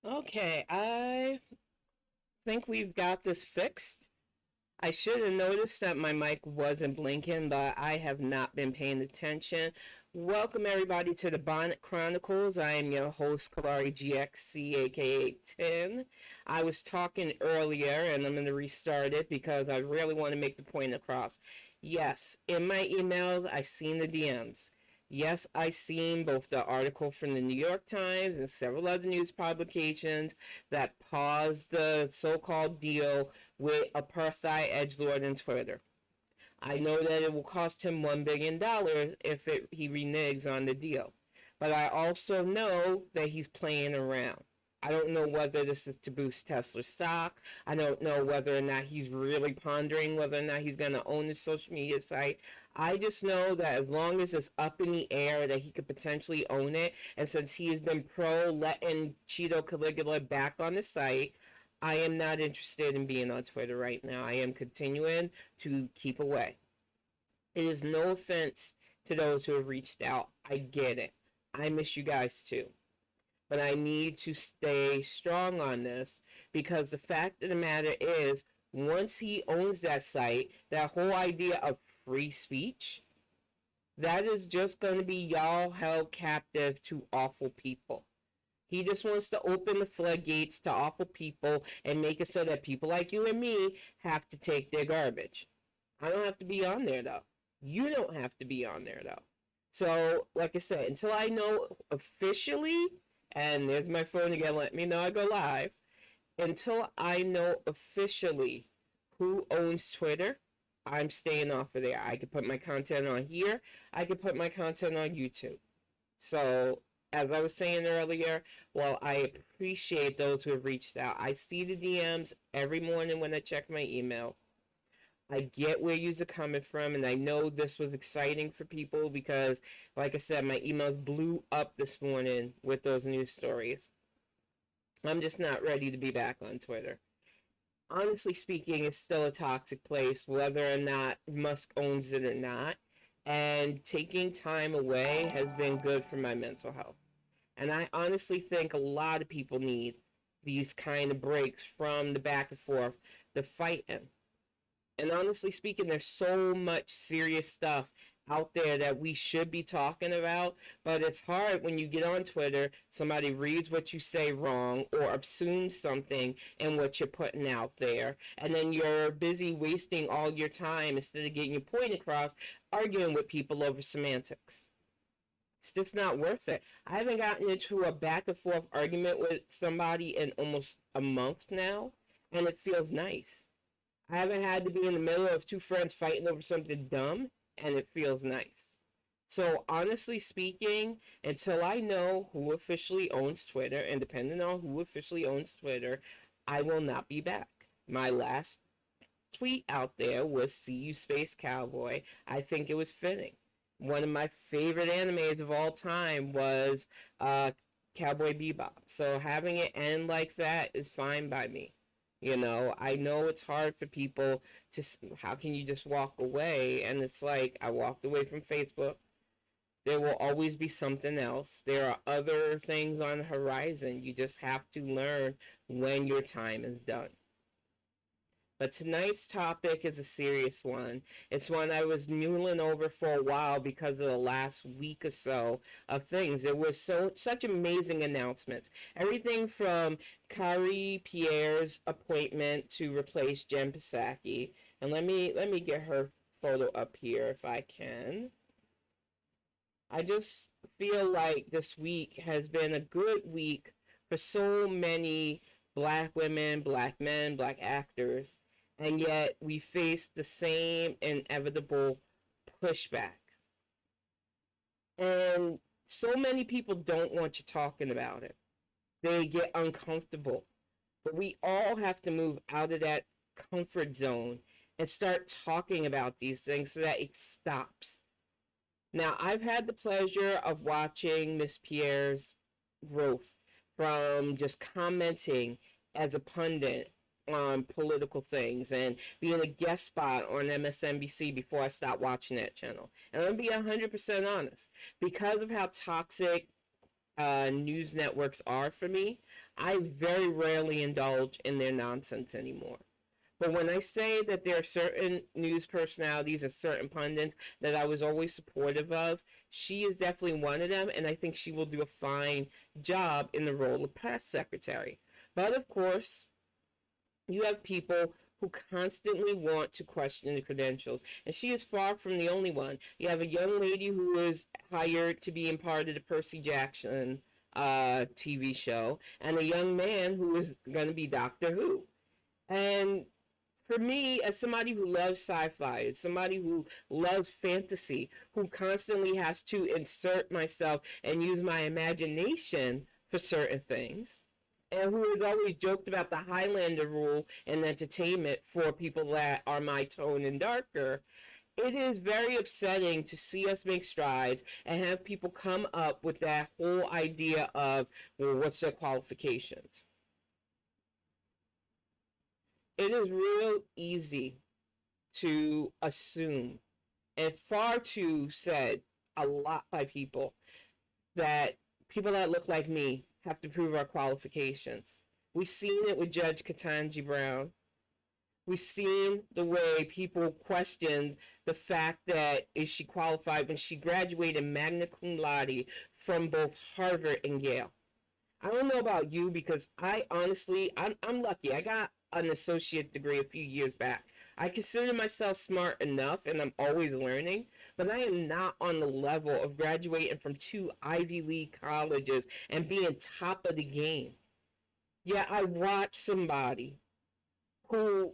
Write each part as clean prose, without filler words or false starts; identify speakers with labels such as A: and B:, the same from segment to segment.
A: Okay, I think we've got this fixed. I should have noticed that my mic wasn't blinking, but I have not been paying attention. Welcome, everybody, to the Bonnet Chronicles. I am your host, Kalari GXC, aka 10. I was talking earlier, and I'm going to restart it because I really want to make the point across. Yes, in my emails, I seen the DMs. Yes, I seen both the article from the New York Times and several other news publications that paused the so-called deal with apartheid edgelord in Twitter. I know that it will cost him $1 billion if he reneges on the deal. But I also know that he's playing around. I don't know whether this is to boost Tesla's stock. I don't know whether or not he's really pondering whether or not he's going to own the social media site. I just know that as long as it's up in the air that he could potentially own it, and since he has been pro letting Cheeto Caligula back on the site, I am not interested in being on Twitter right now. I am continuing to keep away. It is no offense to those who have reached out. I get it. I miss you guys too. But I need to stay strong on this because the fact of the matter is, once he owns that site, that whole idea of free speech, that is just going to be y'all held captive to awful people. He just wants to open the floodgates to awful people and make it so that people like you and me have to take their garbage. I don't have to be on there though. You don't have to be on there though. So, like I said, until I know officially, and there's my phone again, let me know I go live. Until I know officially who owns Twitter, I'm staying off of there. I could put my content on here, I could put my content on YouTube. So, as I was saying earlier, well, I appreciate those who have reached out. I see the DMs every morning when I check my email. I get where you're coming from, and I know this was exciting for people because, like I said, my emails blew up this morning with those news stories. I'm just not ready to be back on Twitter. Honestly speaking, it's still a toxic place, whether or not Musk owns it or not. And taking time away has been good for my mental health. And I honestly think a lot of people need these kind of breaks from the back and forth, the fighting. And honestly speaking, there's so much serious stuff out there that we should be talking about, but it's hard when you get on Twitter, somebody reads what you say wrong or assumes something in what you're putting out there, and then you're busy wasting all your time instead of getting your point across, arguing with people over semantics. It's just not worth it. I haven't gotten into a back and forth argument with somebody in almost a month now, and it feels nice. I haven't had to be in the middle of two friends fighting over something dumb, and it feels nice. So, honestly speaking, until I know who officially owns Twitter, and depending on who officially owns Twitter, I will not be back. My last tweet out there was "See You Space Cowboy." I think it was fitting. One of my favorite animes of all time was Cowboy Bebop. So having it end like that is fine by me. You know, I know it's hard for people to, how can you just walk away? And it's like, I walked away from Facebook. There will always be something else. There are other things on the horizon. You just have to learn when your time is done. But tonight's topic is a serious one. It's one I was mulling over for a while because of the last week or so of things. There were such amazing announcements. Everything from Kari Pierre's appointment to replace Jen Psaki. And let me get her photo up here if I can. I just feel like this week has been a good week for so many black women, black men, black actors, and yet we face the same inevitable pushback. And so many people don't want you talking about it. They get uncomfortable. But we all have to move out of that comfort zone and start talking about these things so that it stops. Now, I've had the pleasure of watching Miss Pierre's growth from just commenting as a pundit on political things and being a guest spot on MSNBC before I stopped watching that channel. And I'm going to be 100% honest. Because of how toxic news networks are for me, I very rarely indulge in their nonsense anymore. But when I say that there are certain news personalities and certain pundits that I was always supportive of, she is definitely one of them, and I think she will do a fine job in the role of press secretary. But of course, you have people who constantly want to question the credentials, and she is far from the only one. You have a young lady who was hired to be in part of the Percy Jackson TV show, and a young man who is going to be Doctor Who. And for me, as somebody who loves sci-fi, as somebody who loves fantasy, who constantly has to insert myself and use my imagination for certain things, and who has always joked about the Highlander rule in entertainment for people that are my tone and darker, it is very upsetting to see us make strides and have people come up with that whole idea of, well, what's their qualifications? It is real easy to assume, and far too said a lot by people, that people that look like me have to prove our qualifications. We've seen it with Judge Ketanji Brown. We've seen the way people question the fact that is she qualified when she graduated magna cum laude from both Harvard and Yale. I don't know about you, because I honestly, I'm lucky. I got an associate degree a few years back. I consider myself smart enough, and I'm always learning, but I am not on the level of graduating from 2 Ivy League colleges and being top of the game. Yeah, I watched somebody who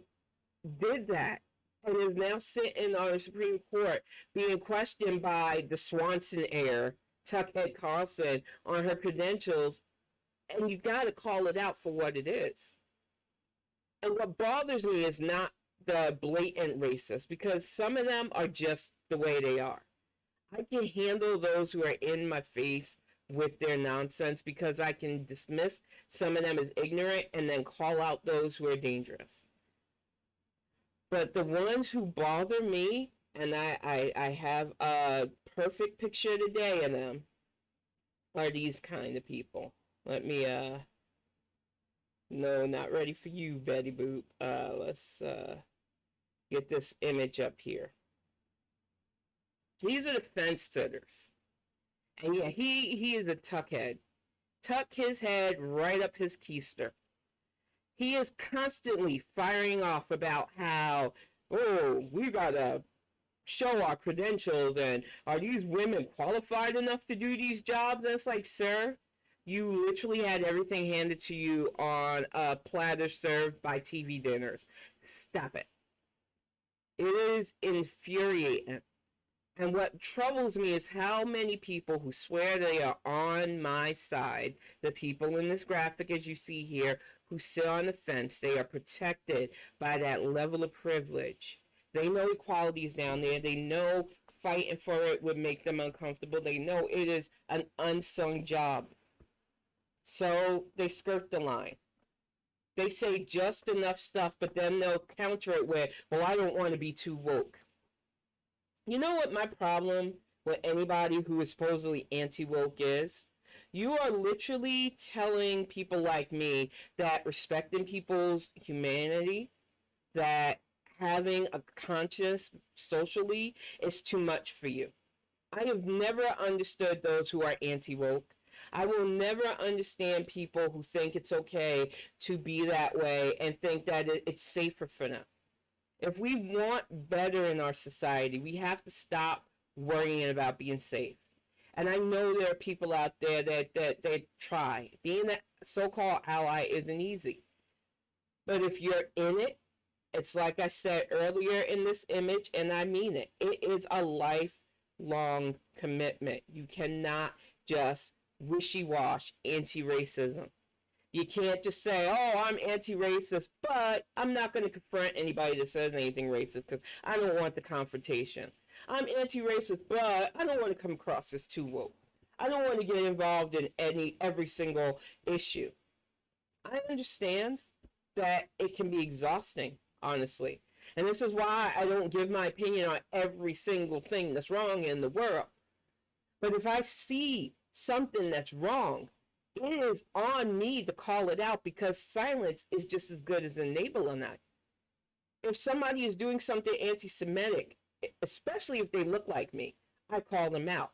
A: did that and is now sitting on the Supreme Court being questioned by the Swanson heir, Tuckhead Carlson, on her credentials, and you got to call it out for what it is. And what bothers me is not the blatant racist, because some of them are just the way they are. I can handle those who are in my face with their nonsense, because I can dismiss some of them as ignorant and then call out those who are dangerous. But the ones who bother me, and I have a perfect picture today of them, are these kind of people. Let me, no, not ready for you, Betty Boop. Let's get this image up here. These are the fence sitters. And yeah, he is a tuckhead. Tuck his head right up his keister. He is constantly firing off about how, oh, we gotta show our credentials, and are these women qualified enough to do these jobs? And it's like, sir, you literally had everything handed to you on a platter served by TV dinners. Stop it. It is infuriating. And what troubles me is how many people who swear they are on my side, the people in this graphic as you see here, who sit on the fence, they are protected by that level of privilege. They know equality is down there. They know fighting for it would make them uncomfortable. They know it is an unsung job. So they skirt the line. They say just enough stuff, but then they'll counter it with, well, I don't want to be too woke. You know what my problem with anybody who is supposedly anti-woke is? You are literally telling people like me that respecting people's humanity, that having a conscience socially is too much for you. I have never understood those who are anti-woke. I will never understand people who think it's okay to be that way and think that it's safer for them. If we want better in our society, we have to stop worrying about being safe. And I know there are people out there that try. Being a so-called ally isn't easy. But if you're in it, it's like I said earlier in this image, and I mean it. It is a lifelong commitment. You cannot just wishy-wash anti-racism. You can't just say, oh, I'm anti-racist, but I'm not going to confront anybody that says anything racist because I don't want the confrontation. I'm anti-racist, but I don't want to come across as too woke. I don't want to get involved in every single issue. I understand that it can be exhausting, honestly. And this is why I don't give my opinion on every single thing that's wrong in the world. But if I see something that's wrong, it is on me to call it out, because silence is just as good as enabling that. If somebody is doing something anti-Semitic, especially if they look like me, I call them out.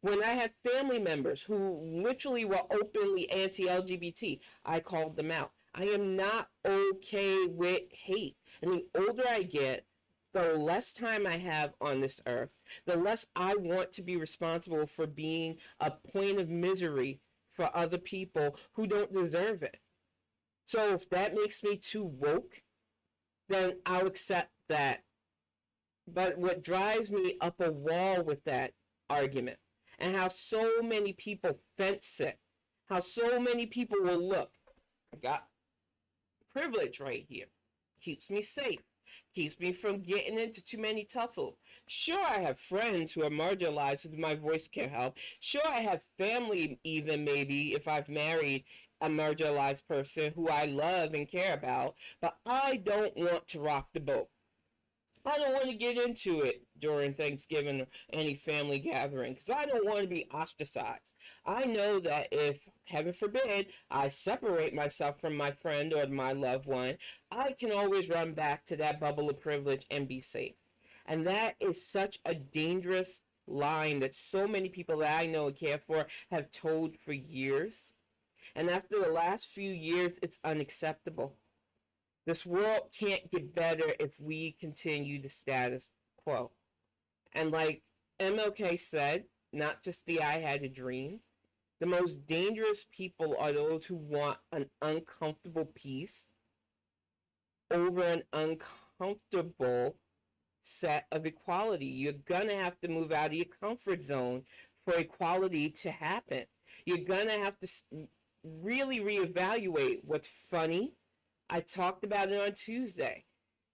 A: When I have family members who literally were openly anti-LGBT, I called them out. I am not okay with hate. And the older I get, the less time I have on this earth, the less I want to be responsible for being a point of misery for other people who don't deserve it. So if that makes me too woke, then I'll accept that. But what drives me up a wall with that argument, and how so many people fence it, how so many people will look, I got privilege right here, keeps me safe, keeps me from getting into too many tussles. Sure, I have friends who are marginalized and my voice can help. Sure, I have family, even maybe if I've married a marginalized person who I love and care about, but I don't want to rock the boat. I don't want to get into it during Thanksgiving or any family gathering, because I don't want to be ostracized. I know that if, heaven forbid, I separate myself from my friend or my loved one, I can always run back to that bubble of privilege and be safe. And that is such a dangerous line that so many people that I know and care for have told for years. And after the last few years, it's unacceptable. This world can't get better if we continue the status quo. And like MLK said, not just the I had a dream, the most dangerous people are those who want an uncomfortable peace over an uncomfortable set of equality. You're going to have to move out of your comfort zone for equality to happen. You're going to have to really reevaluate what's funny. I talked about it on Tuesday.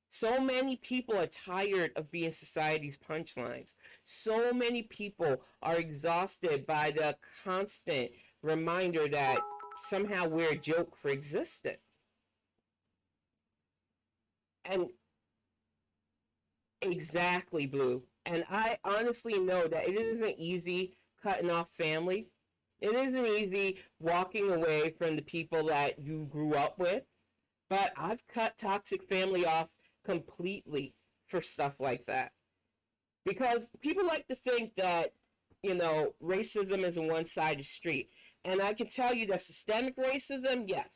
A: So many people are tired of being society's punchlines. So many people are exhausted by the constant reminder that somehow we're a joke for existing. And exactly, Blue. And I honestly know that it isn't easy cutting off family. It isn't easy walking away from the people that you grew up with. But I've cut toxic family off completely for stuff like that. Because people like to think that, racism is a one-sided street. And I can tell you that systemic racism, yes.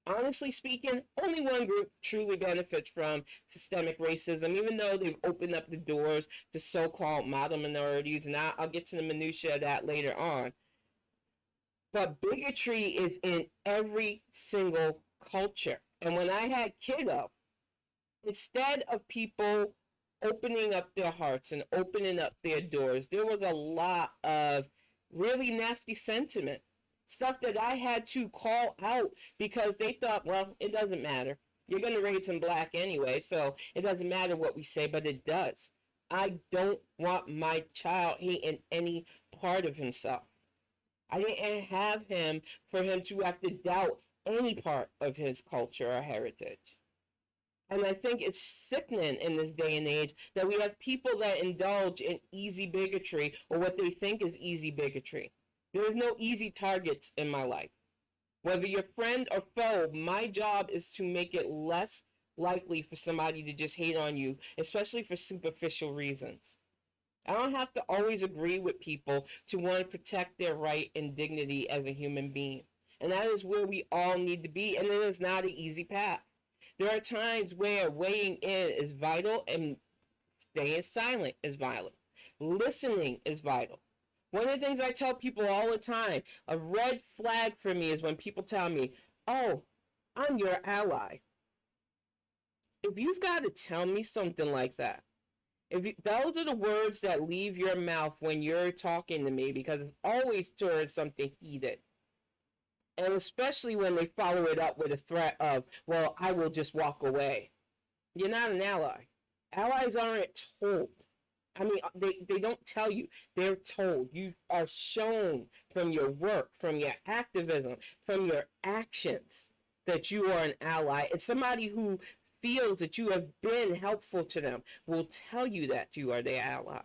A: Honestly speaking, only one group truly benefits from systemic racism, even though they've opened up the doors to so-called model minorities. And I'll get to the minutiae of that later on. But bigotry is in every single culture. And when I had kiddo, instead of people opening up their hearts and opening up their doors, there was a lot of really nasty sentiment. Stuff that I had to call out because they thought, well, it doesn't matter. You're going to raise them black anyway, so it doesn't matter what we say, but it does. I don't want my child hating any part of himself. I didn't have him for him to have to doubt any part of his culture or heritage. And I think it's sickening in this day and age that we have people that indulge in easy bigotry, or what they think is easy bigotry. There is no easy targets in my life. Whether you're friend or foe, my job is to make it less likely for somebody to just hate on you, especially for superficial reasons. I don't have to always agree with people to want to protect their right and dignity as a human being. And that is where we all need to be, and it is not an easy path. There are times where weighing in is vital and staying silent is vital. Listening is vital. One of the things I tell people all the time, a red flag for me is when people tell me, oh, I'm your ally. If you've got to tell me something like that, those are the words that leave your mouth when you're talking to me, because it's always towards something heated. And especially when they follow it up with a threat of, well, I will just walk away. You're not an ally. Allies aren't told. I mean, they don't tell you. They're told. You are shown from your work, from your activism, from your actions that you are an ally. And somebody who feels that you have been helpful to them will tell you that you are their ally.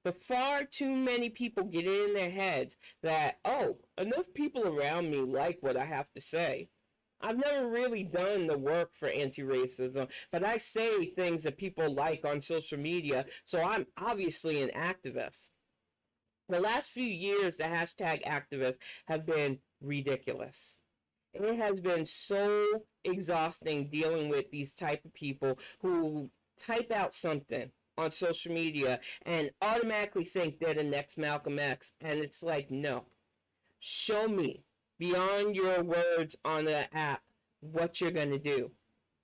A: But far too many people get in their heads that, oh, enough people around me like what I have to say. I've never really done the work for anti-racism, but I say things that people like on social media, so I'm obviously an activist. The last few years, the hashtag activists have been ridiculous. It has been so exhausting dealing with these type of people who type out something on social media and automatically think they're the next Malcolm X. And it's like, no, show me beyond your words on the app what you're going to do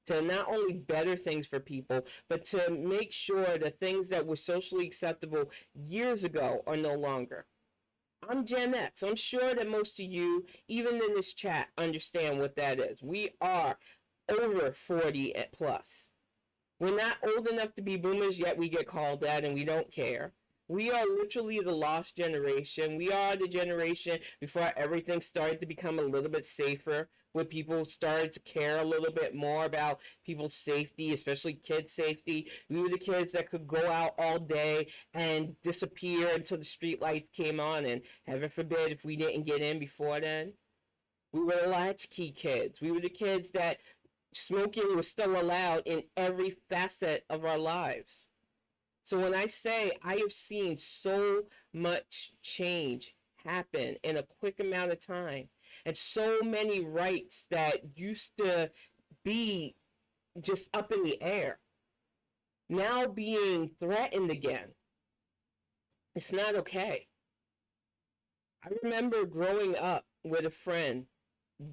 A: to not only better things for people, but to make sure the things that were socially acceptable years ago are no longer. I'm Gen X. I'm sure that most of you, even in this chat, understand what that is. We are over 40 at plus. We're not old enough to be boomers, yet we get called that and we don't care. We are literally the lost generation. We are the generation before everything started to become a little bit safer, where people started to care a little bit more about people's safety, especially kids' safety. We were the kids that could go out all day and disappear until the street lights came on, and heaven forbid if we didn't get in before then. We were the latchkey kids. We were the kids that smoking was still allowed in every facet of our lives. So when I say I have seen so much change happen in a quick amount of time, and so many rights that used to be just up in the air, now being threatened again, it's not okay. I remember growing up with a friend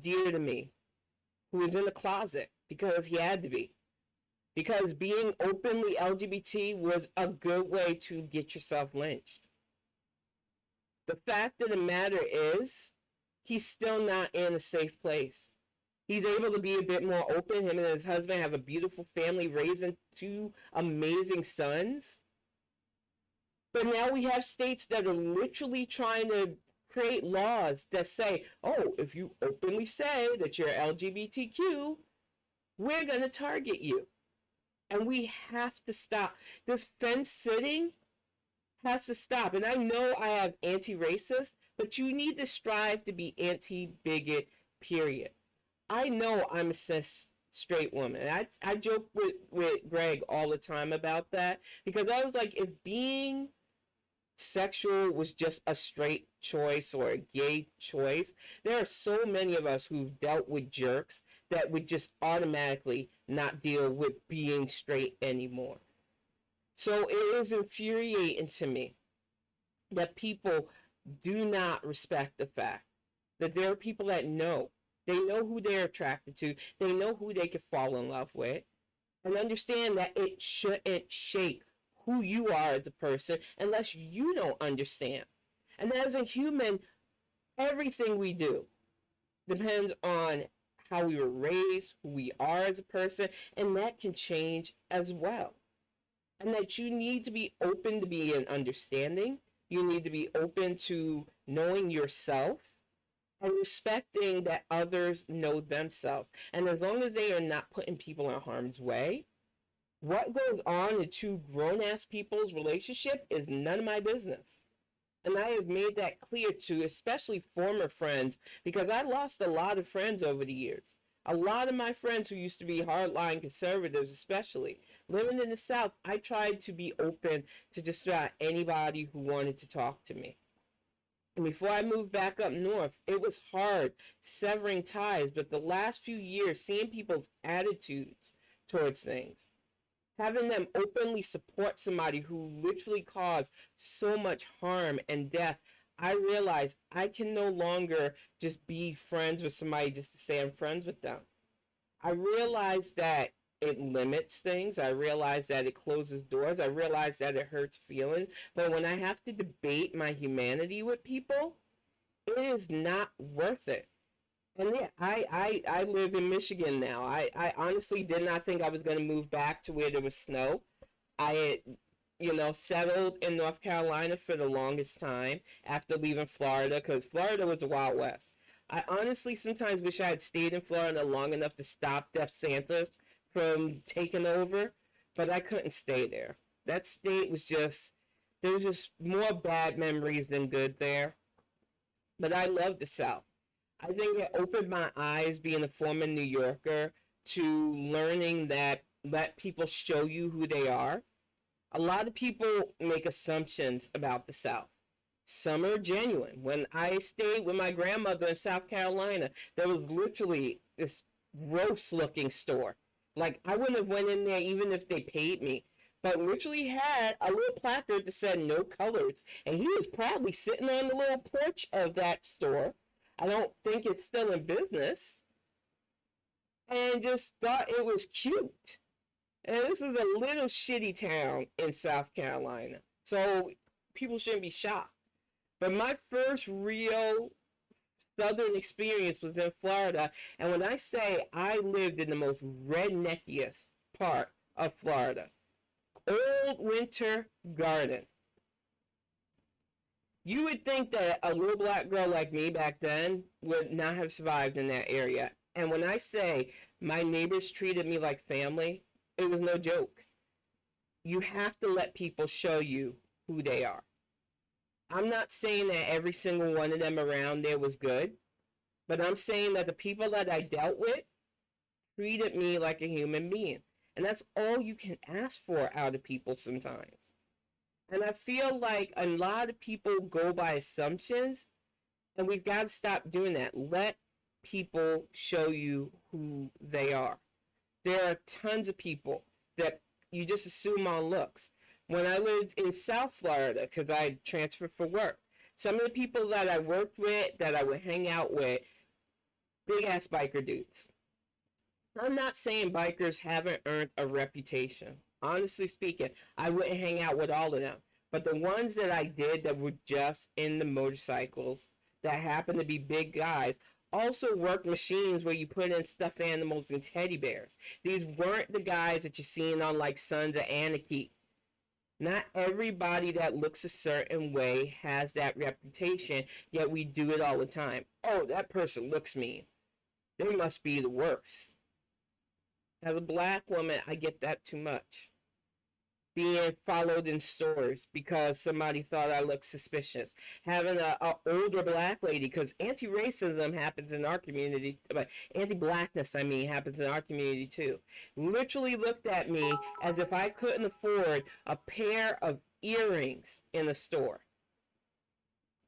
A: dear to me who was in the closet because he had to be. Because being openly LGBT was a good way to get yourself lynched. The fact of the matter is, he's still not in a safe place. He's able to be a bit more open. Him and his husband have a beautiful family, raising two amazing sons. But now we have states that are literally trying to create laws that say, oh, if you openly say that you're LGBTQ, we're going to target you. And we have to stop. This fence sitting has to stop. And I know I have anti-racist, but you need to strive to be anti-bigot, period. I know I'm a cis straight woman. I joke with Greg all the time about that, because I was like, if being sexual was just a straight choice or a gay choice, there are so many of us who've dealt with jerks that would just automatically not deal with being straight anymore. So it is infuriating to me that people do not respect the fact that there are people that know. They know who they're attracted to. They know who they could fall in love with. And understand that it shouldn't shape who you are as a person unless you don't understand. And as a human, everything we do depends on how we were raised, who we are as a person, and that can change as well. And that you need to be open to be an understanding. You need to be open to knowing yourself and respecting that others know themselves. And as long as they are not putting people in harm's way, what goes on in two grown-ass people's relationship is none of my business. And I have made that clear to especially former friends, because I lost a lot of friends over the years. A lot of my friends who used to be hardline conservatives, especially living in the South, I tried to be open to just about anybody who wanted to talk to me. And before I moved back up north, it was hard severing ties. But the last few years, seeing people's attitudes towards things, having them openly support somebody who literally caused so much harm and death, I realized I can no longer just be friends with somebody just to say I'm friends with them. I realized that it limits things. I realized that it closes doors. I realized that it hurts feelings. But when I have to debate my humanity with people, it is not worth it. And yeah, I live in Michigan now. I honestly did not think I was going to move back to where there was snow. I had, settled in North Carolina for the longest time after leaving Florida, because Florida was the Wild West. I honestly sometimes wish I had stayed in Florida long enough to stop Death Santas from taking over, but I couldn't stay there. That state was just There's just more bad memories than good there. But I love the South. I think it opened my eyes being a former New Yorker to learning that let people show you who they are. A lot of people make assumptions about the South. Some are genuine. When I stayed with my grandmother in South Carolina, there was literally this gross looking store. Like I wouldn't have went in there even if they paid me. But literally had a little placard that said no colors. And he was proudly sitting on the little porch of that store. I don't think it's still in business. And just thought it was cute. And this is a little shitty town in South Carolina. So people shouldn't be shocked. But my first real Southern experience was in Florida. And when I say I lived in the most redneckiest part of Florida, Old Winter Garden. You would think that a little black girl like me back then would not have survived in that area. And when I say my neighbors treated me like family, it was no joke. You have to let people show you who they are. I'm not saying that every single one of them around there was good, but I'm saying that the people that I dealt with treated me like a human being. And that's all you can ask for out of people sometimes. And I feel like a lot of people go by assumptions, and we've got to stop doing that. Let people show you who they are. There are tons of people that you just assume on looks. When I lived in South Florida, because I transferred for work, some of the people that I worked with, that I would hang out with, big ass biker dudes. I'm not saying bikers haven't earned a reputation. Honestly speaking, I wouldn't hang out with all of them. But the ones that I did that were just in the motorcycles, that happened to be big guys, also worked machines where you put in stuffed animals and teddy bears. These weren't the guys that you're seeing on like Sons of Anarchy. Not everybody that looks a certain way has that reputation, yet we do it all the time. Oh, that person looks mean. They must be the worst. As a black woman, I get that too much. Being followed in stores because somebody thought I looked suspicious. Having a older black lady, because anti-racism happens in our community, but anti-blackness, I mean, happens in our community too. Literally looked at me as if I couldn't afford a pair of earrings in a store.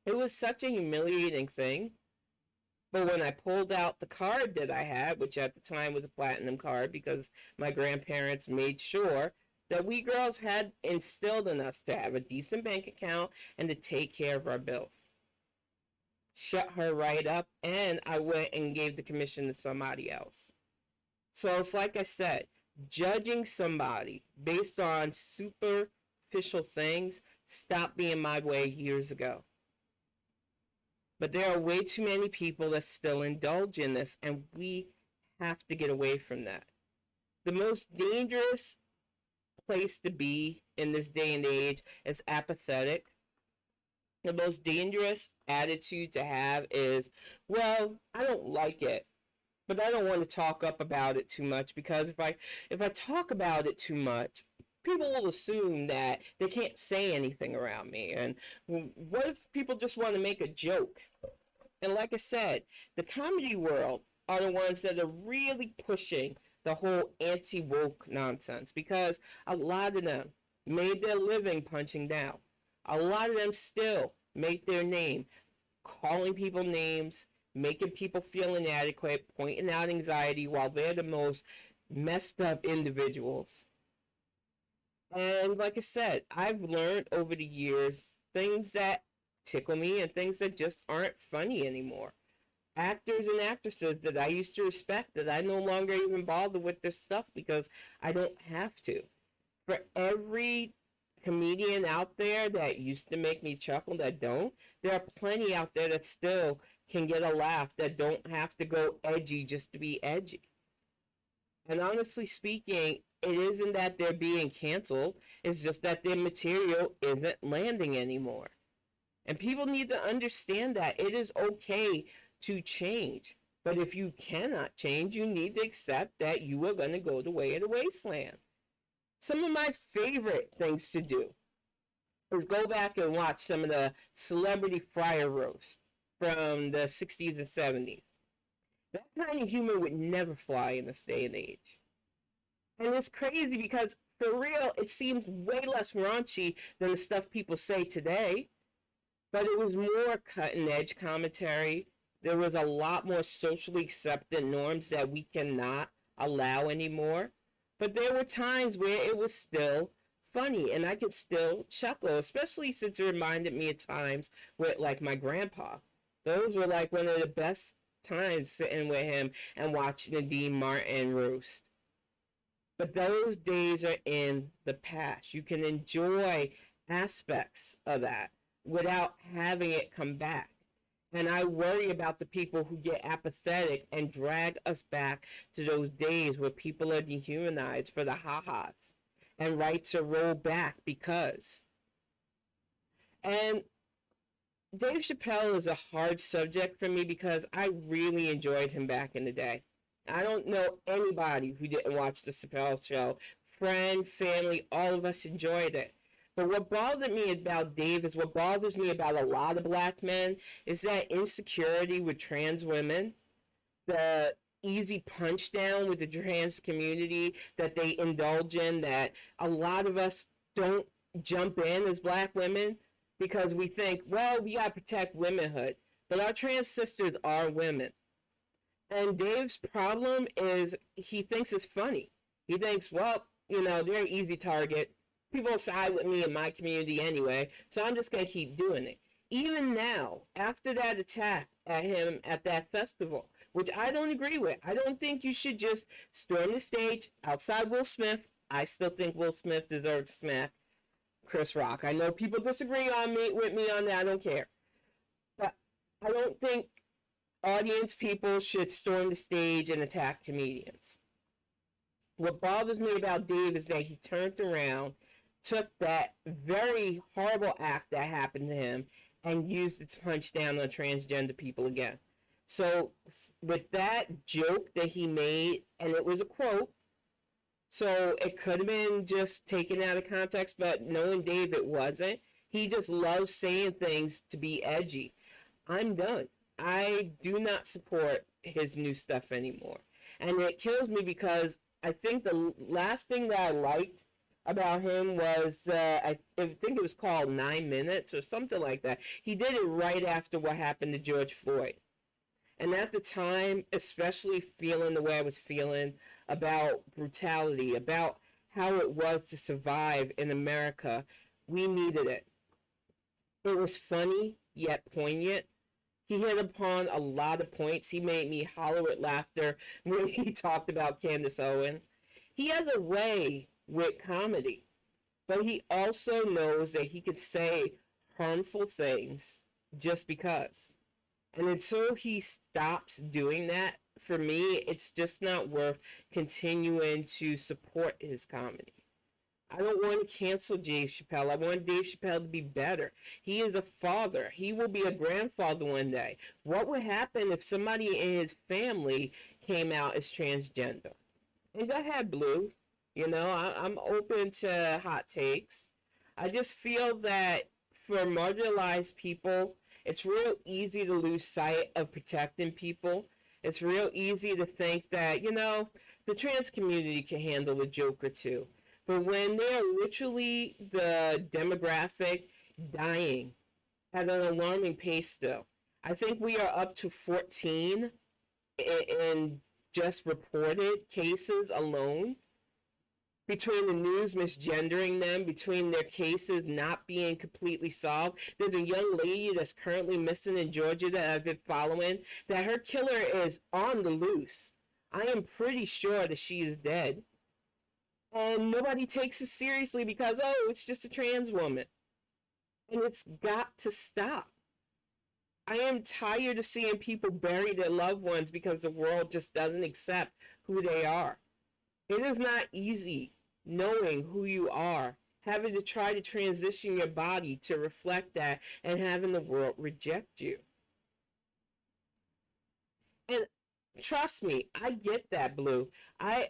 A: It was such a humiliating thing. But when I pulled out the card that I had, which at the time was a platinum card because my grandparents made sure that we girls had instilled in us to have a decent bank account and to take care of our bills. Shut her right up, and I went and gave the commission to somebody else. So it's like I said, judging somebody based on superficial things stopped being my way years ago. But there are way too many people that still indulge in this, and we have to get away from that. The most dangerous place to be in this day and age is apathetic. The most dangerous attitude to have is, well, I don't like it, but I don't want to talk up about it too much, because if I talk about it too much, people will assume that they can't say anything around me. And what if people just want to make a joke? And like I said, the comedy world are the ones that are really pushing the whole anti-woke nonsense, because a lot of them made their living punching down. A lot of them still make their name calling people names, making people feel inadequate, pointing out anxiety while they're the most messed up individuals. And like I said, I've learned over the years things that tickle me and things that just aren't funny anymore. Actors and actresses that I used to respect, that I no longer even bother with their stuff because I don't have to. For every comedian out there that used to make me chuckle that don't, there are plenty out there that still can get a laugh, that don't have to go edgy just to be edgy. And honestly speaking, it isn't that they're being canceled, it's just that their material isn't landing anymore. And people need to understand that it is okay to change. But if you cannot change, you need to accept that you are going to go the way of the wasteland. Some of my favorite things to do is go back and watch some of the celebrity fryer roast from the 60s and 70s. That kind of humor would never fly in this day and age. And it's crazy because, for real, it seems way less raunchy than the stuff people say today. But it was more cutting edge commentary. There was a lot more socially accepted norms that we cannot allow anymore. But there were times where it was still funny and I could still chuckle, especially since it reminded me of times with like my grandpa. Those were like one of the best times sitting with him and watching the Dean Martin roast. But those days are in the past. You can enjoy aspects of that without having it come back. And I worry about the people who get apathetic and drag us back to those days where people are dehumanized for the ha-has and rights are rolled back because. And Dave Chappelle is a hard subject for me because I really enjoyed him back in the day. I don't know anybody who didn't watch the Chappelle show. Friend, family, all of us enjoyed it. But what bothered me about Dave is what bothers me about a lot of black men is that insecurity with trans women, the easy punch down with the trans community that they indulge in, that a lot of us don't jump in as black women because we think, well, we got to protect womanhood. But our trans sisters are women. And Dave's problem is he thinks it's funny. He thinks, well, they're an easy target. People side with me in my community anyway, so I'm just going to keep doing it. Even now, after that attack at him at that festival, which I don't agree with, I don't think you should just storm the stage outside Will Smith. I still think Will Smith deserves to smack Chris Rock. I know people disagree with me on that. I don't care. But I don't think audience people should storm the stage and attack comedians. What bothers me about Dave is that he turned around, took that very horrible act that happened to him and used it to punch down on transgender people again. So with that joke that he made, and it was a quote, so it could have been just taken out of context, but knowing Dave, it wasn't. He just loves saying things to be edgy. I'm done. I do not support his new stuff anymore. And it kills me because I think the last thing that I liked about him was, I think it was called 9 Minutes or something like that. He did it right after what happened to George Floyd. And at the time, especially feeling the way I was feeling about brutality, about how it was to survive in America, we needed it. It was funny, yet poignant. He hit upon a lot of points. He made me hollow with laughter when he talked about Candace Owens. He has a way with comedy, but he also knows that he could say harmful things just because. And until he stops doing that, for me, it's just not worth continuing to support his comedy. I don't want to cancel Dave Chappelle. I want Dave Chappelle to be better. He is a father. He will be a grandfather one day. What would happen if somebody in his family came out as transgender? And go ahead, Blue. I'm open to hot takes. I just feel that for marginalized people, it's real easy to lose sight of protecting people. It's real easy to think that, the trans community can handle a joke or two. But when they're literally the demographic dying at an alarming pace still, I think we are up to 14 in just reported cases alone. Between the news misgendering them, between their cases not being completely solved. There's a young lady that's currently missing in Georgia that I've been following, that her killer is on the loose. I am pretty sure that she is dead. And nobody takes it seriously because, it's just a trans woman. And it's got to stop. I am tired of seeing people bury their loved ones because the world just doesn't accept who they are. It is not easy knowing who you are, having to try to transition your body to reflect that, and having the world reject you. And trust me, I get that, Blue.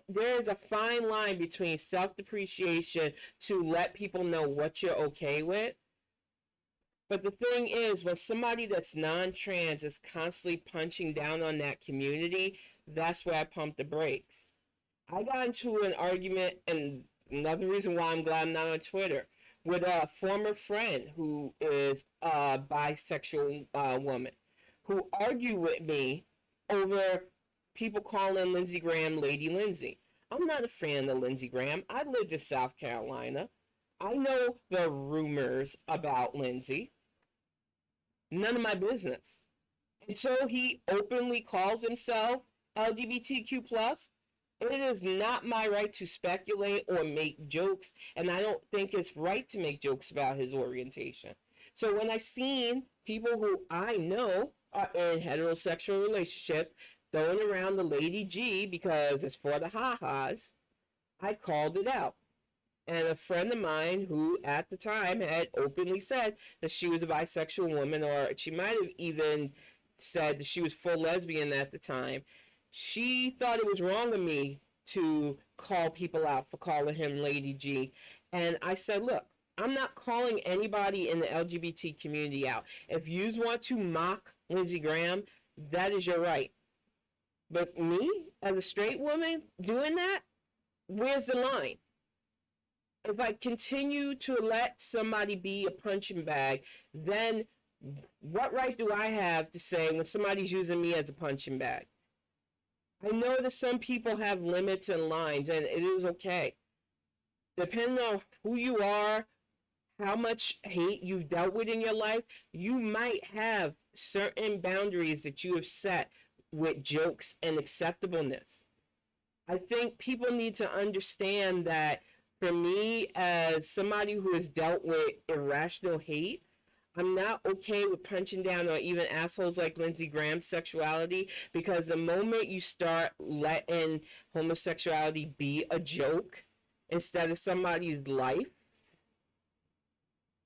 A: There is a fine line between self-depreciation to let people know what you're okay with, But the thing is, when somebody that's non-trans is constantly punching down on that community, that's where I pump the brakes. I got into an argument, and another reason why I'm glad I'm not on Twitter, with a former friend who is a bisexual woman, who argued with me over people calling Lindsey Graham Lady Lindsay. I'm not a fan of Lindsey Graham. I lived in South Carolina. I know the rumors about Lindsay. None of my business. Until he openly calls himself LGBTQ plus, it is not my right to speculate or make jokes, and I don't think it's right to make jokes about his orientation. So when I seen people who I know are in heterosexual relationships throwing around the Lady G because it's for the ha-has, I called it out. And a friend of mine who at the time had openly said that she was a bisexual woman, or she might have even said that she was full lesbian at the time, she thought it was wrong of me to call people out for calling him Lady G. And I said, look, I'm not calling anybody in the LGBT community out. If you want to mock Lindsey Graham, that is your right. But me, as a straight woman, doing that, where's the line? If I continue to let somebody be a punching bag, then what right do I have to say when somebody's using me as a punching bag? I know that some people have limits and lines, and it is okay. Depending on who you are, how much hate you've dealt with in your life, you might have certain boundaries that you have set with jokes and acceptableness. I think people need to understand that for me, as somebody who has dealt with irrational hate, I'm not okay with punching down on even assholes like Lindsey Graham's sexuality, because the moment you start letting homosexuality be a joke instead of somebody's life,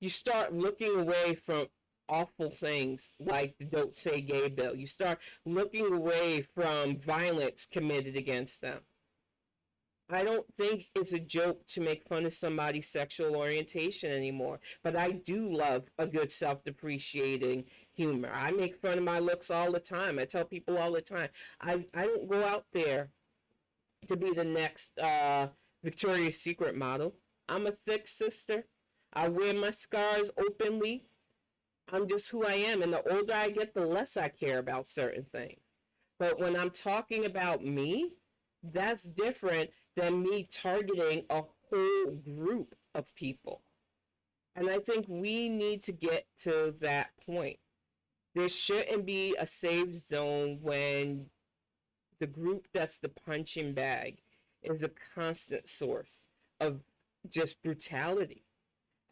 A: you start looking away from awful things like the Don't Say Gay bill. You start looking away from violence committed against them. I don't think it's a joke to make fun of somebody's sexual orientation anymore, but I do love a good self-depreciating humor. I make fun of my looks all the time. I tell people all the time, I don't go out there to be the next Victoria's Secret model. I'm a thick sister. I wear my scars openly. I'm just who I am, and the older I get, the less I care about certain things. But when I'm talking about me, that's different than me targeting a whole group of people. And I think we need to get to that point. There shouldn't be a safe zone when the group that's the punching bag is a constant source of just brutality.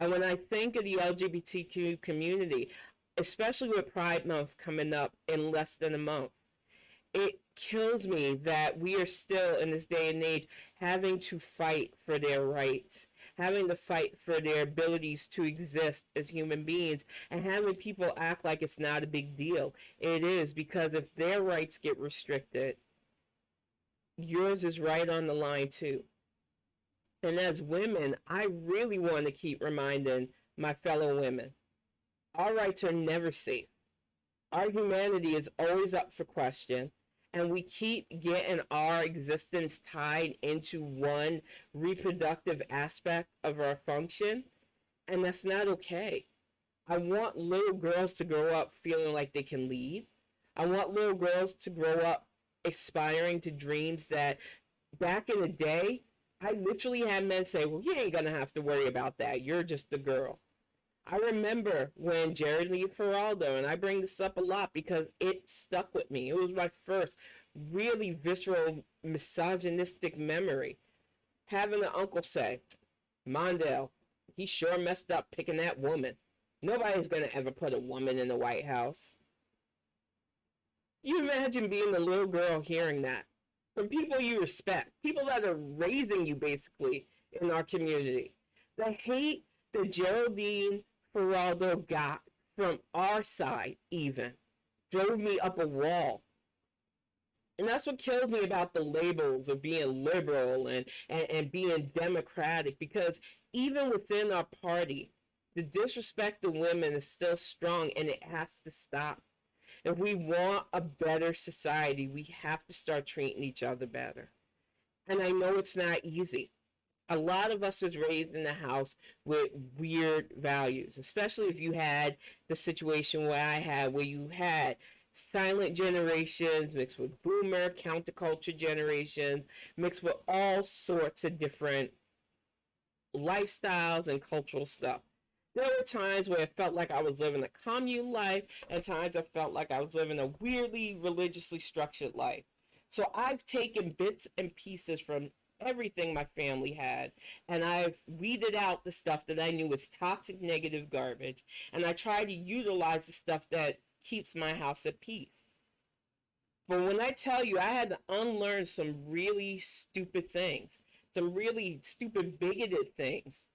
A: And when I think of the LGBTQ community, especially with Pride Month coming up in less than a month, it kills me that we are still in this day and age having to fight for their rights, having to fight for their abilities to exist as human beings, and having people act like it's not a big deal. It is, because if their rights get restricted, yours is right on the line too. And as women, I really want to keep reminding my fellow women, our rights are never safe. Our humanity is always up for question, and we keep getting our existence tied into one reproductive aspect of our function, and that's not okay. I want little girls to grow up feeling like they can lead. I want little girls to grow up aspiring to dreams that back in the day, I literally had men say, well, you ain't gonna have to worry about that. You're just a girl. I remember when Jared Lee Feraldo, and I bring this up a lot because it stuck with me. It was my first really visceral misogynistic memory. Having an uncle say, Mondale, he sure messed up picking that woman. Nobody's going to ever put a woman in the White House. You imagine being a little girl hearing that from people you respect, people that are raising you basically in our community. The hate that Geraldine Feraldo got from our side even drove me up a wall. And that's what kills me about the labels of being liberal and being democratic, because even within our party, The disrespect of women is still strong, and it has to stop. If we want a better society, we have to start treating each other better. And I know it's not easy. A lot of us was raised in the house with weird values, especially if you had the situation where I had, where you had silent generations mixed with boomer counterculture generations, mixed with all sorts of different lifestyles and cultural stuff. There were times where it felt like I was living a commune life, and times I felt like I was living a weirdly religiously structured life. So I've taken bits and pieces from everything my family had, and I've weeded out the stuff that I knew was toxic, negative garbage, and I try to utilize the stuff that keeps my house at peace. But when I tell you I had to unlearn some really stupid things, some really stupid, bigoted things,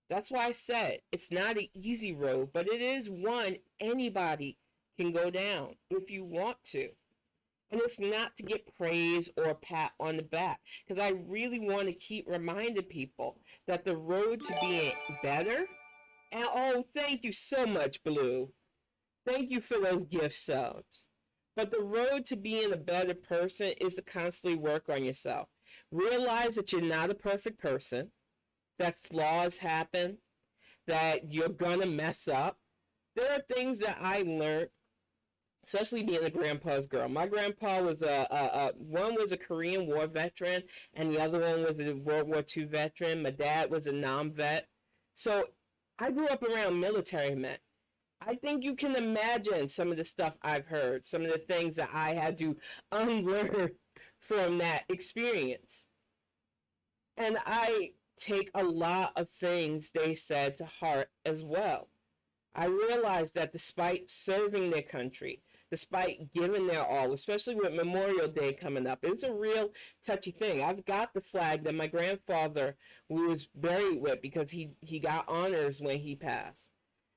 A: that's why I said it's not an easy road, but it is one anybody can go down if you want to. And it's not to get praise or a pat on the back, because I really want to keep reminding people that the road to being better, and oh, thank you so much, Blue. Thank you for those gift subs. But the road to being a better person is to constantly work on yourself. Realize that you're not a perfect person, that flaws happen, that you're gonna mess up. There are things that I learned, especially being a grandpa's girl. My grandpa was one was a Korean War veteran, and the other one was a World War II veteran. My dad was a non-vet. So I grew up around military men. I think you can imagine some of the stuff I've heard, some of the things that I had to unlearn from that experience. And I take a lot of things they said to heart as well. I realized that despite serving their country, despite giving their all, especially with Memorial Day coming up, it's a real touchy thing. I've got the flag that my grandfather was buried with because he got honors when he passed.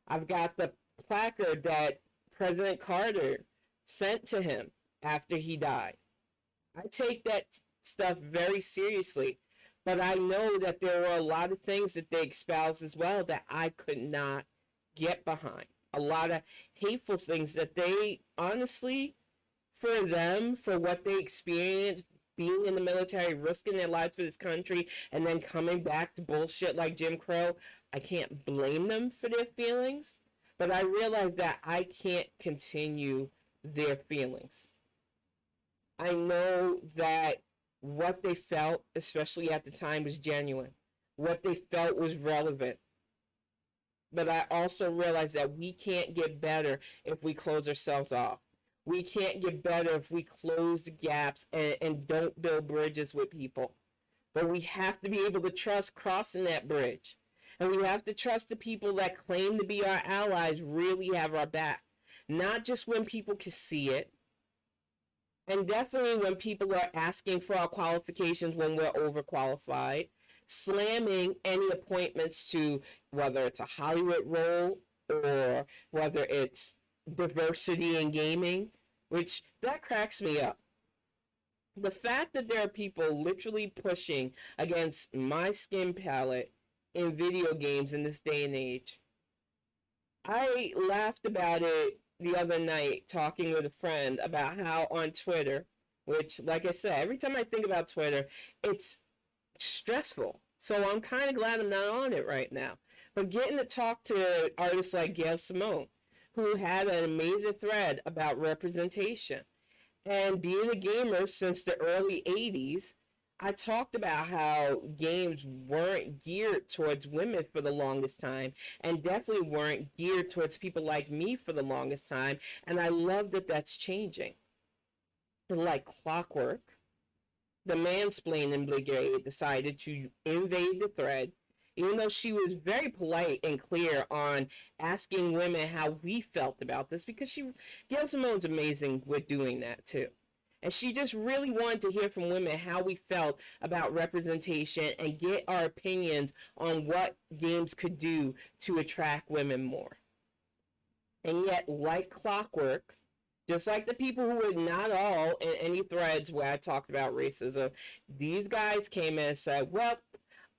A: I've got the placard that President Carter sent to him after he died. I take that stuff very seriously, but I know that there were a lot of things that they espoused as well that I could not get behind. A lot of hateful things that they honestly, for them, for what they experienced being in the military, risking their lives for this country, and then coming back to bullshit like Jim Crow, I can't blame them for their feelings, but I realize that I can't continue their feelings. I know that what they felt, especially at the time, was genuine. What they felt was relevant. But I also realize that we can't get better if we close ourselves off. We can't get better if we close the gaps and don't build bridges with people. But we have to be able to trust crossing that bridge. And we have to trust the people that claim to be our allies really have our back. Not just when people can see it. And definitely when people are asking for our qualifications when we're overqualified. Slamming any appointments to whether it's a Hollywood role or whether it's diversity in gaming, which that cracks me up. The fact that there are people literally pushing against my skin palette in video games in this day and age. I laughed about it the other night talking with a friend about how on Twitter, which, like I said, every time I think about Twitter, it's stressful. So I'm kind of glad I'm not on it right now. But getting to talk to artists like Gail Simone, who had an amazing thread about representation. And being a gamer since the early 80s, I talked about how games weren't geared towards women for the longest time, and definitely weren't geared towards people like me for the longest time. And I love that that's changing. And like clockwork, the mansplaining brigade decided to invade the thread, even though she was very polite and clear on asking women how we felt about this, because Gail Simone's amazing with doing that too. And she just really wanted to hear from women how we felt about representation and get our opinions on what games could do to attract women more. And yet, like clockwork, just like the people who were not all in any threads where I talked about racism, these guys came in and said, well,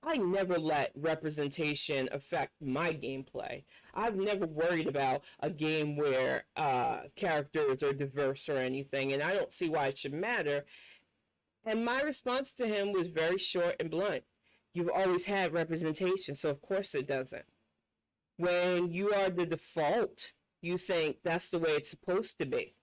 A: I never let representation affect my gameplay. I've never worried about a game where characters are diverse or anything, and I don't see why it should matter. And my response to him was very short and blunt. You've always had representation, so of course it doesn't. When you are the default, you think that's the way it's supposed to be.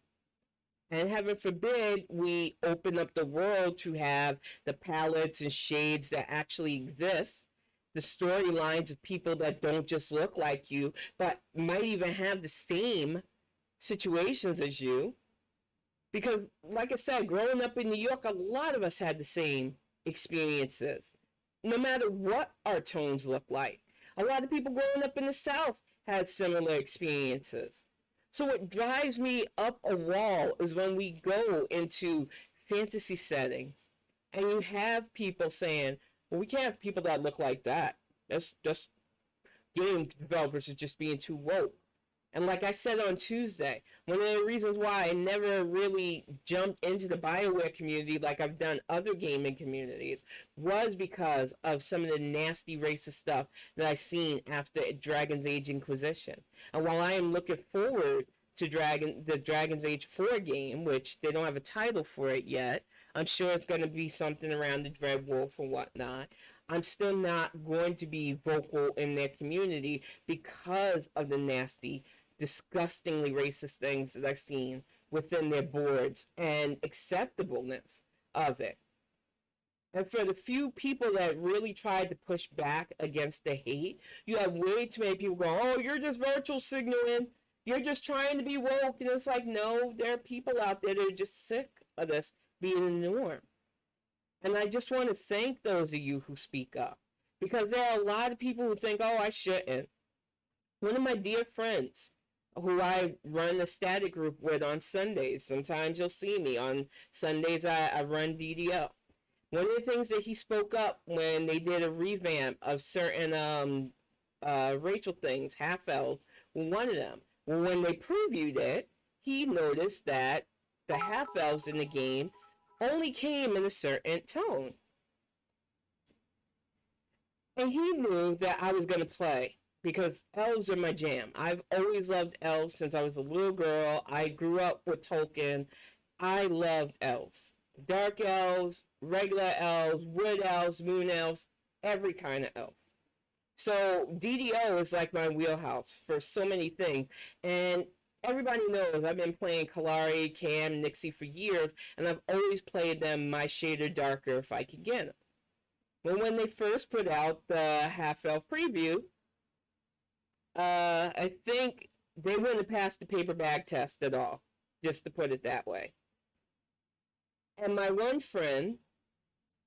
A: And heaven forbid we open up the world to have the palettes and shades that actually exist, the storylines of people that don't just look like you, but might even have the same situations as you. Because, like I said, growing up in New York, a lot of us had the same experiences, no matter what our tones look like. A lot of people growing up in the South had similar experiences. So what drives me up a wall is when we go into fantasy settings and you have people saying, well, we can't have people that look like that. That's game developers are just being too woke. And like I said on Tuesday, one of the reasons why I never really jumped into the BioWare community like I've done other gaming communities was because of some of the nasty racist stuff that I've seen after Dragon's Age Inquisition. And while I am looking forward to the Dragon's Age 4 game, which they don't have a title for it yet, I'm sure it's going to be something around the Dread Wolf or whatnot. I'm still not going to be vocal in their community because of the nasty, disgustingly racist things that I've seen within their boards and acceptableness of it. And for the few people that really tried to push back against the hate, you have way too many people going, oh, you're just virtual signaling. You're just trying to be woke. And it's like, no, there are people out there that are just sick of this being the norm. And I just want to thank those of you who speak up. Because there are a lot of people who think, oh, I shouldn't. One of my dear friends, who I run a static group with on Sundays. Sometimes you'll see me. On Sundays, I run DDO. One of the things that he spoke up when they did a revamp of certain racial things, half-elves, were one of them. Well, when they previewed it, he noticed that the half-elves in the game only came in a certain tone. And he knew that I was going to play because elves are my jam. I've always loved elves since I was a little girl. I grew up with Tolkien. I loved elves. Dark elves, regular elves, wood elves, moon elves, every kind of elf. So DDO is like my wheelhouse for so many things. And everybody knows I've been playing Kalari, Cam, Nixie for years, and I've always played them my shade or darker if I could get them. But when they first put out the half-elf preview, I think they wouldn't have passed the paper bag test at all, just to put it that way. And my one friend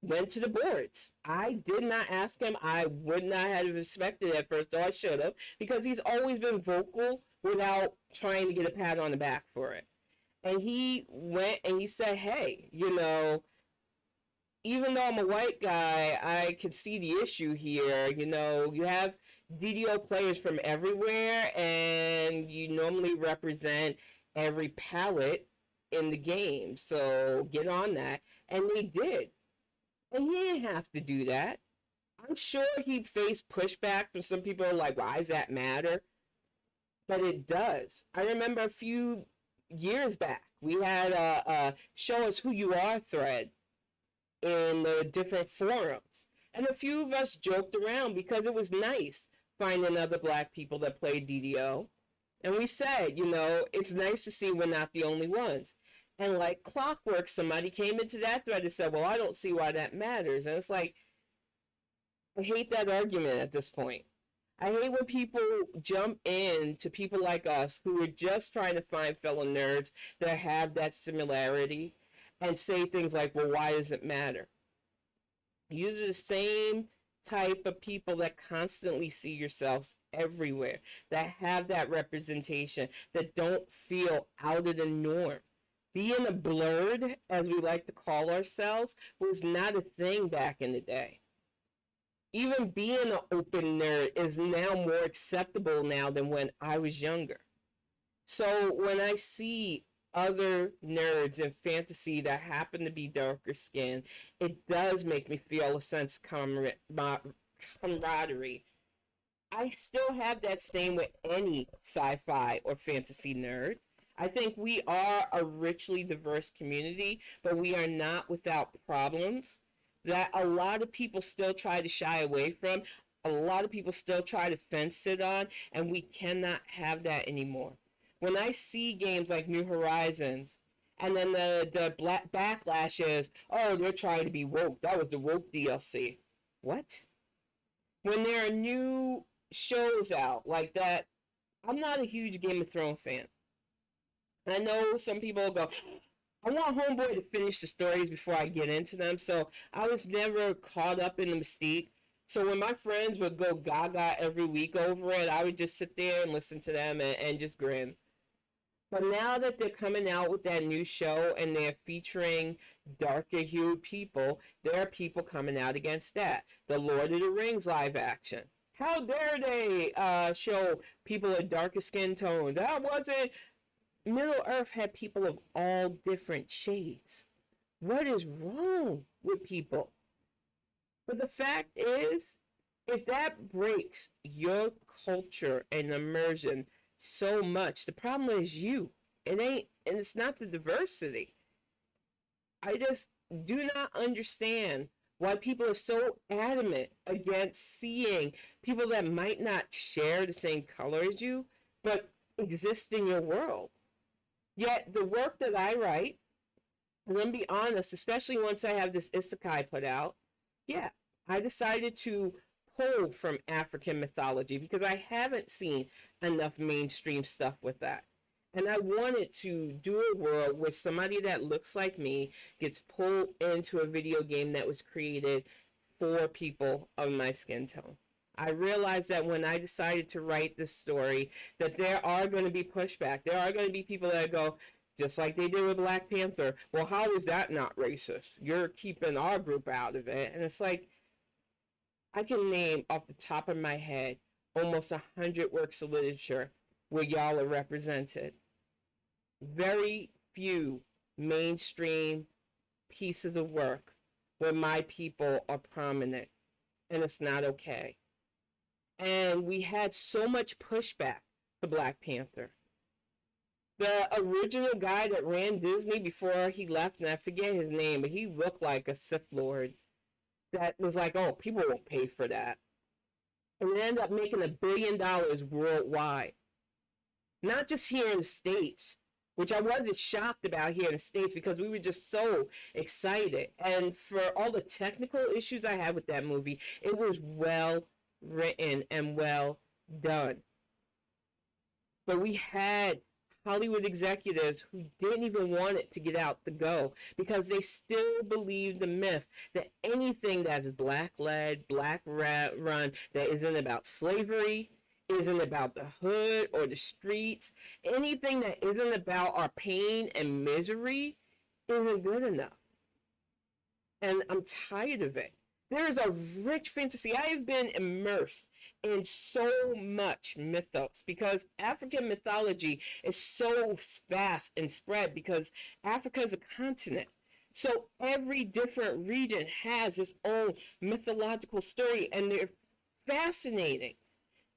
A: went to the boards. I did not ask him. I would not have expected it at first, though I should have, because he's always been vocal without trying to get a pat on the back for it. And he went and he said, hey, you know, even though I'm a white guy, I can see the issue here. You know, you have DDO players from everywhere, and you normally represent every palette in the game. So get on that. And they did. And he didn't have to do that. I'm sure he faced pushback from some people like, why does that matter? But it does. I remember a few years back, we had a show us who you are thread in the different forums. And a few of us joked around because it was nice finding other black people that played DDO. And we said, you know, it's nice to see we're not the only ones. And like clockwork, somebody came into that thread and said, well, I don't see why that matters. And it's like, I hate that argument at this point. I hate when people jump in to people like us who are just trying to find fellow nerds that have that similarity and say things like, well, why does it matter? These are the same type of people that constantly see yourselves everywhere, that have that representation, that don't feel out of the norm. Being a blurred, as we like to call ourselves, was not a thing back in the day. Even being an open nerd is now more acceptable now than when I was younger. So when I see other nerds in fantasy that happen to be darker skinned, it does make me feel a sense of camaraderie. I still have that same with any sci-fi or fantasy nerd. I think we are a richly diverse community, but we are not without problems that a lot of people still try to shy away from. A lot of people still try to fence it on, and we cannot have that anymore. When I see games like New Horizons, and then the black backlash is, oh, they're trying to be woke. That was the woke DLC. What? When there are new shows out like that, I'm not a huge Game of Thrones fan. I know some people go, I want Homeboy to finish the stories before I get into them. So I was never caught up in the mystique. So when my friends would go gaga every week over it, I would just sit there and listen to them and just grin. But now that they're coming out with that new show and they're featuring darker hued people, there are people coming out against that. The Lord of the Rings live action. How dare they show people of darker skin tones? That wasn't. Middle Earth had people of all different shades. What is wrong with people? But the fact is, if that breaks your culture and immersion so much, the problem is you. It ain't, and it's not the diversity. I just do not understand why people are so adamant against seeing people that might not share the same color as you, but exist in your world. Yet the work that I write, I'm gonna be honest, especially once I have this isekai put out, yeah, I decided to pull from African mythology because I haven't seen enough mainstream stuff with that. And I wanted to do a world where somebody that looks like me gets pulled into a video game that was created for people of my skin tone. I realized that when I decided to write this story, that there are going to be pushback. There are going to be people that go, just like they did with Black Panther, well, how is that not racist? You're keeping our group out of it. And it's like, I can name off the top of my head almost 100 works of literature where y'all are represented. Very few mainstream pieces of work where my people are prominent, and it's not okay. And we had so much pushback for Black Panther. The original guy that ran Disney before he left, and I forget his name, but he looked like a Sith Lord that was like, oh, people won't pay for that. And it ended up making $1 billion worldwide. Not just here in the States, which I wasn't shocked about here in the States because we were just so excited. And for all the technical issues I had with that movie, it was well written and well done. But we had Hollywood executives who didn't even want it to get out the go because they still believe the myth that anything that is black led, black run, that isn't about slavery, isn't about the hood or the streets, anything that isn't about our pain and misery isn't good enough. And I'm tired of it. There is a rich fantasy. I have been immersed in so much mythos because African mythology is so vast and spread because Africa is a continent. So every different region has its own mythological story and they're fascinating.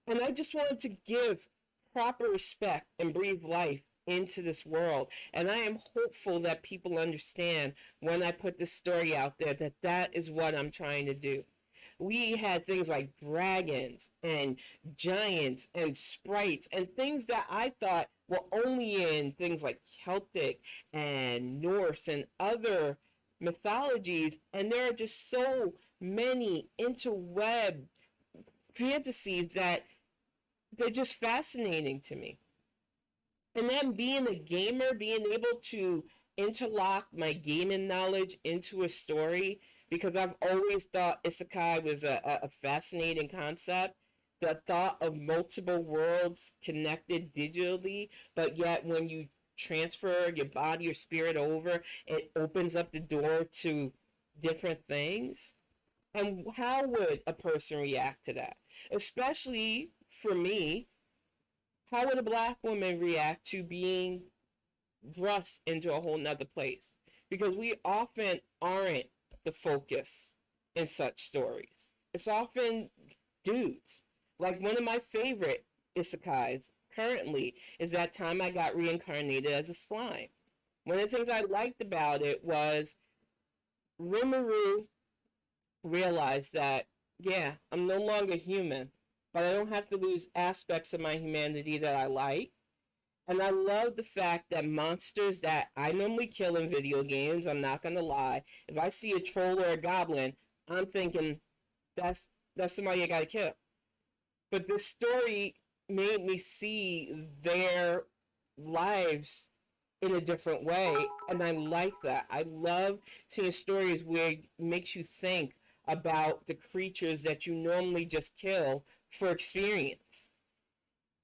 A: And I just wanted to give proper respect and breathe life into this world. And I am hopeful that people understand when I put this story out there that that is what I'm trying to do. We had things like dragons and giants and sprites and things that I thought were only in things like Celtic and Norse and other mythologies. And there are just so many interweb fantasies that they're just fascinating to me. And then being a gamer, being able to interlock my gaming knowledge into a story, because I've always thought isekai was a fascinating concept. The thought of multiple worlds connected digitally, but yet when you transfer your body or spirit over, it opens up the door to different things. And how would a person react to that? Especially for me, how would a black woman react to being thrust into a whole nother place? Because we often aren't the focus in such stories. it's often dudes. Like one of my favorite isekais currently is That Time I Got Reincarnated as a Slime. One of the things I liked about it was Rimuru realized that, yeah, I'm no longer human, but I don't have to lose aspects of my humanity that I like. And I love the fact that monsters that I normally kill in video games, I'm not gonna lie, if I see a troll or a goblin, I'm thinking that's that's somebody I gotta kill. But this story made me see their lives in a different way, and I like that. I love seeing stories where it makes you think about the creatures that you normally just kill for experience.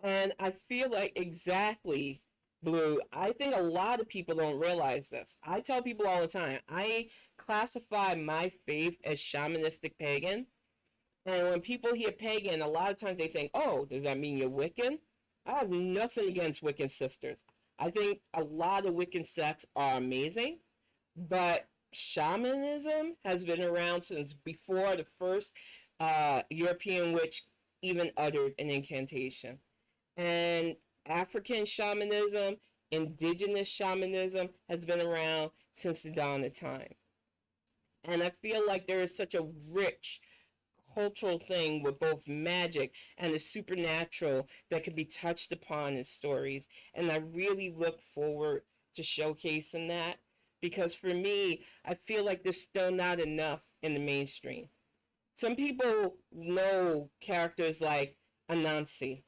A: And I feel like exactly, Blue, I think a lot of people don't realize this. I tell people all the time, I classify my faith as shamanistic pagan. And when people hear pagan, a lot of times they think, oh, does that mean you're Wiccan? I have nothing against Wiccan sisters. I think a lot of Wiccan sects are amazing, but shamanism has been around since before the first European witch even uttered an incantation. And African shamanism, indigenous shamanism has been around since the dawn of time. And I feel like there is such a rich cultural thing with both magic and the supernatural that can be touched upon in stories. And I really look forward to showcasing that because for me, I feel like there's still not enough in the mainstream. Some people know characters like Anansi,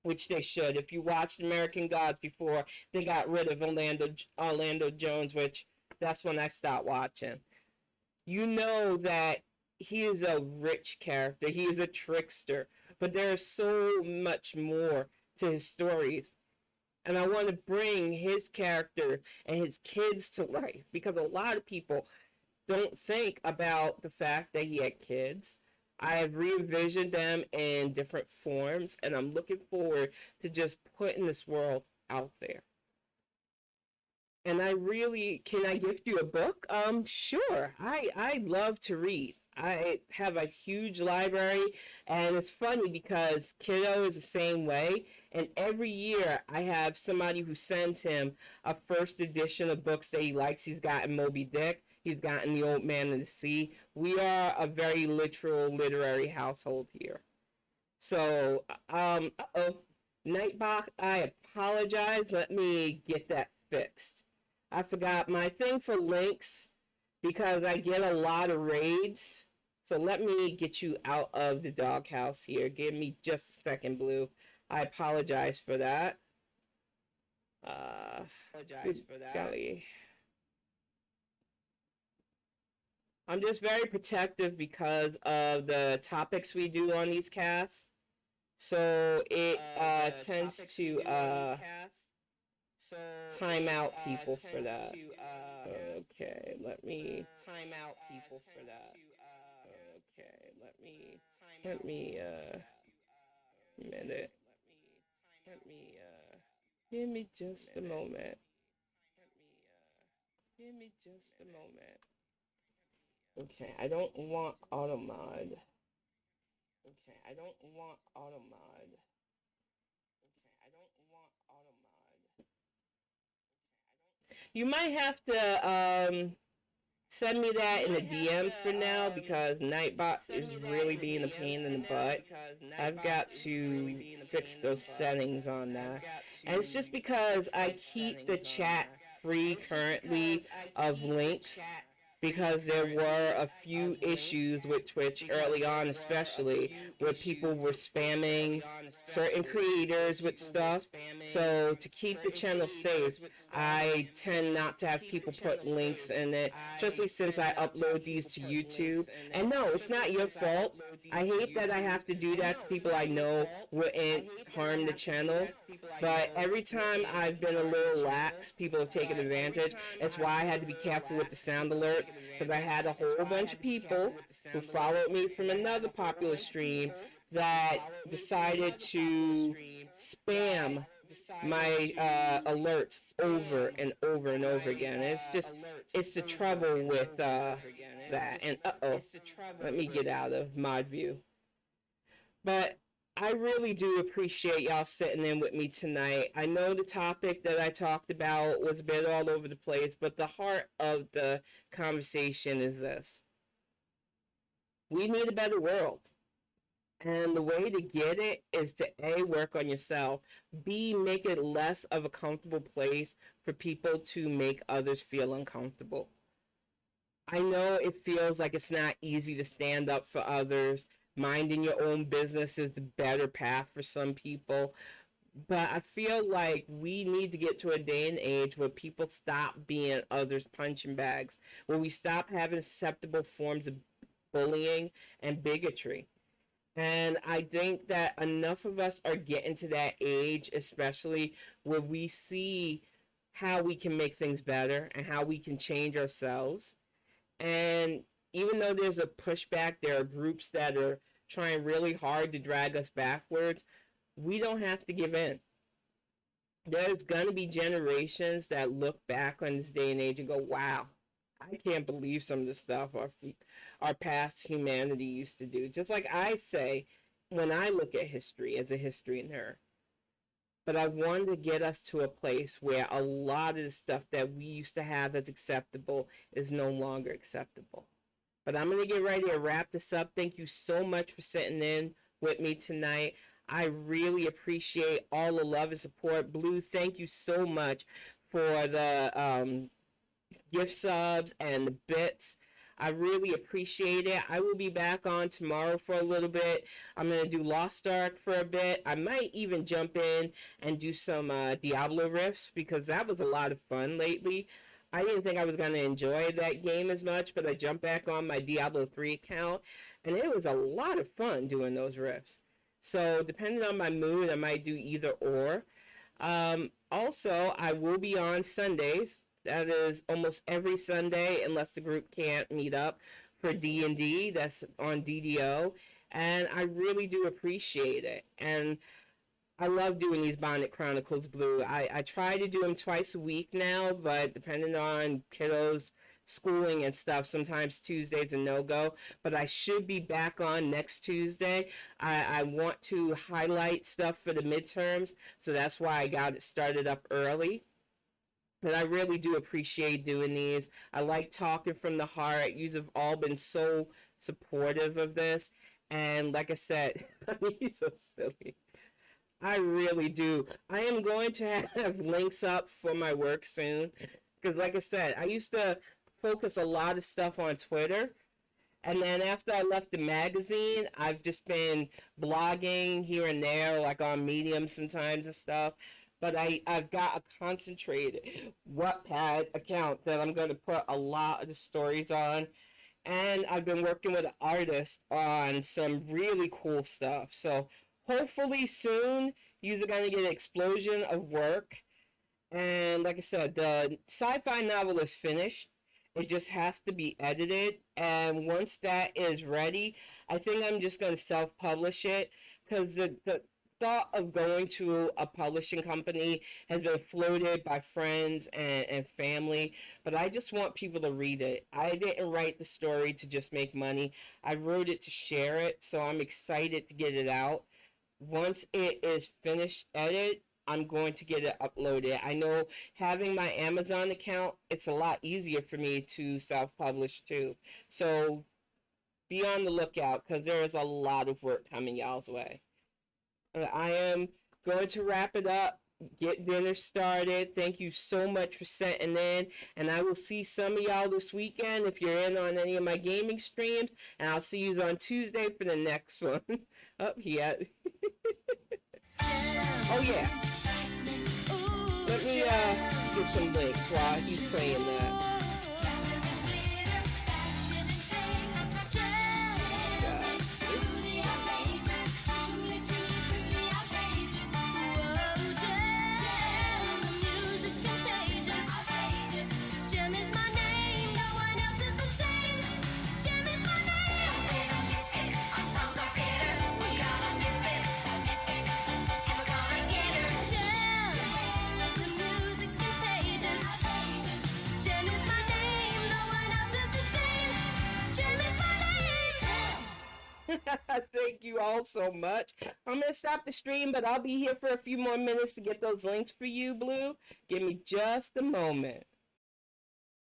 A: which they should. If you watched American Gods before they got rid of Orlando Jones, which that's when I stopped watching, you know that he is a rich character. He is a trickster, but there is so much more to his stories. And I want to bring his character and his kids to life because a lot of people don't think about the fact that he had kids. I have re-envisioned them in different forms, and I'm looking forward to just putting this world out there. And I really, can I gift you a book? Sure. I love to read. I have a huge library, and it's funny because Kiddo is the same way. And every year I have somebody who sends him a first edition of books that he likes. He's gotten Moby Dick. He's gotten The Old Man and the Sea. We are a very literal literary household here. So, uh-oh. Nightbot, I apologize. Let me get that fixed. I forgot my thing for links because I get a lot of raids. So let me get you out of the doghouse here. Give me just a second, Blue. I apologize for that. Apologize for that. Golly. I'm just very protective because of the topics we do on these casts. So it tends to time out people for that. Okay, let me time out people for that. Okay, let me minute. Let me give me just a moment. Give me just a moment. Okay, I don't want automod. Okay, I don't want automod. Okay, I don't want automod. You might have to send me that in a DM for now because Nightbot is really being a pain in the butt. I've got to fix those settings on that. And it's just because I keep the chat free currently of links because there were a few issues with Twitch early on, especially where people were spamming certain creators with stuff. So to keep the channel safe, I tend not to have people put links in it, especially since I upload these to YouTube. And no, it's not your fault. I hate that I have to do that to people I know wouldn't harm the channel. But every time I've been a little lax, people have taken advantage. That's why I had to be careful with the sound alerts, because I had a whole bunch of people who followed me from another popular stream that decided to spam my alerts over and over and over again. It's the trouble with that. And let me get out of mod view. But I really do appreciate y'all sitting in with me tonight. I know the topic that I talked about was a bit all over the place, but the heart of the conversation is this. We need a better world. And the way to get it is to A, work on yourself, B, make it less of a comfortable place for people to make others feel uncomfortable. I know it feels like it's not easy to stand up for others. Minding your own business is the better path for some people. But I feel like we need to get to a day and age where people stop being others' punching bags, where we stop having acceptable forms of bullying and bigotry. And I think that enough of us are getting to that age, especially where we see how we can make things better and how we can change ourselves. And even though there's a pushback, there are groups that are trying really hard to drag us backwards, we don't have to give in. There's going to be generations that look back on this day and age and go, wow, I can't believe some of the stuff our past humanity used to do. Just like I say when I look at history as a history nerd. But I wanted to get us to a place where a lot of the stuff that we used to have as acceptable is no longer acceptable. But I'm going to get ready to wrap this up. Thank you so much for sitting in with me tonight. I really appreciate all the love and support. Blue, thank you so much for the gift subs and the bits. I really appreciate it. I will be back on tomorrow for a little bit. I'm going to do Lost Ark for a bit. I might even jump in and do some Diablo riffs because that was a lot of fun lately. I didn't think I was going to enjoy that game as much, but I jumped back on my Diablo 3 account, and it was a lot of fun doing those riffs. So depending on my mood, I might do either or. Also, I will be on Sundays. That is almost every Sunday, unless the group can't meet up for D&D. That's on DDO. And I really do appreciate it. And I love doing these Bonnet Chronicles, Blue. I try to do them twice a week now, but depending on kiddos' schooling and stuff, sometimes Tuesday's a no-go. But I should be back on next Tuesday. I want to highlight stuff for the midterms, so that's why I got it started up early. But I really do appreciate doing these. I like talking from the heart. You have all been so supportive of this. And like I said, I mean, you're so silly. I really do. I am going to have links up for my work soon. Because like I said, I used to focus a lot of stuff on Twitter. And then after I left the magazine, I've just been blogging here and there, like on Medium sometimes and stuff. But I've got a concentrated Wattpad account that I'm going to put a lot of the stories on. And I've been working with an artist on some really cool stuff. So hopefully soon, you're going to get an explosion of work. And like I said, the sci-fi novel is finished. It just has to be edited. And once that is ready, I think I'm just going to self-publish it. Because the thought of going to a publishing company has been floated by friends and family, but I just want people to read it. I didn't write the story to just make money. I wrote it to share it, so I'm excited to get it out. Once it is finished edited, I'm going to get it uploaded. I know having my Amazon account, it's a lot easier for me to self-publish too. So be on the lookout because there is a lot of work coming y'all's way. I am going to wrap it up, get dinner started. Thank you so much for sitting in, and I will see some of y'all this weekend if you're in on any of my gaming streams, and I'll see you on Tuesday for the next one. Up here. Oh yeah. Let me get some links while he's playing that.
B: Jam
A: Thank you all so much. I'm going to stop the stream, but I'll be here for a few more minutes to get those links for you, Blue. Give me just a moment.